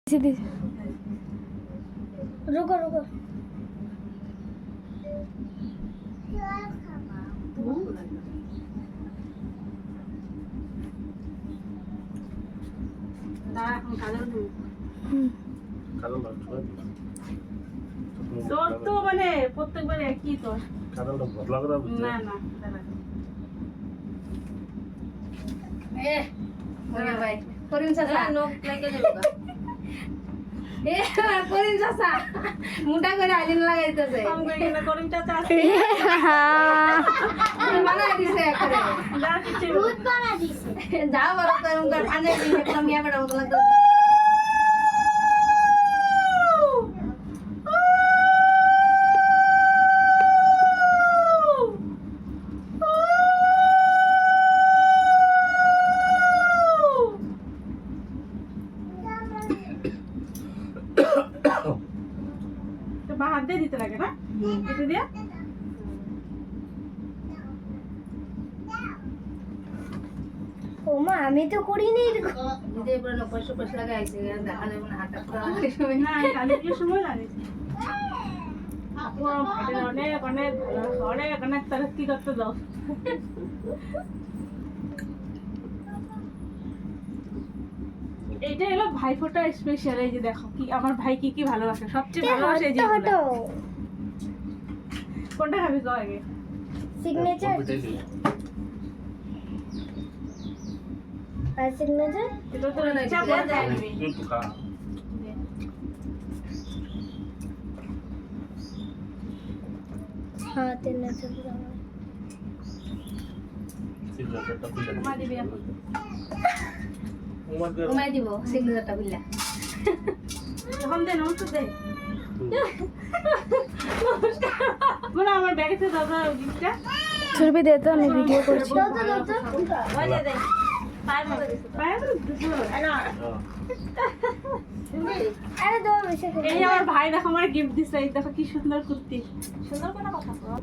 सीधी रुको रुको তোর তো মানে প্রত্যেকবার একই তোর কাদালটা বদলা করা বুঝছে না না ए ओके भाई करीम चाचा নখ লাগে যাবে ए करीम चाचा मुंडा করে আলিন লাগাইতেছে কম করে না করিম চাচা আছে মানা দিছে করে যা কিছু দুধ বানা দিছে যাও বড় করে মুখ পানে দিয়ে একদম ইয়া বড় মত লাগতো তো বাহার দিয়ে দিতে লাগে না এটা দিয়া ও মা আমি তো করিনি নিজে পুরো পয়সা পয়সা লাগাইছে দেখা যাবে না হাতটা পুরো না কালে কি সময় লাগে আপু ভাটের অনেক অনেক অনেক অনেক তরক্কি করতে দাও এইটা হলো ভাইফোঁটা স্পেশাল এই যে দেখো কি আমার ভাই কি কি ভালোবাসে সবচেয়ে ভালোবাসে এই যে হটো কোনটা খাবি কও আগে সিগনেচার আর সিগনেচার এটা তো ইচ্ছা করে দেয় নিবি একটু খা হ্যাঁ সিগনেচার সিগারেটটা খুলে মা দিবি আপু উমাদের ঘুমাই দিব সিগনেচারটা বুঝলা এখন দে নমস্কার দে মানে আমার ব্যাগে থেকে দাদা গিফটটা ছবি দে তো আমি ভিডিও করছি ওই যে দে পায়ের মধ্যে দিছে পায়ের মধ্যে দিছে না আরে দাও বেশি এই যে আমার ভাই দেখো আমার গিফট দিছে এই দেখো কি সুন্দর কুর্তি সুন্দর কোন কথা বল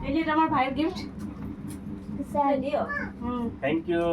এই যে এটা আমার ভাইয়ের গিফট স্যার দিও হুম থ্যাংক ইউ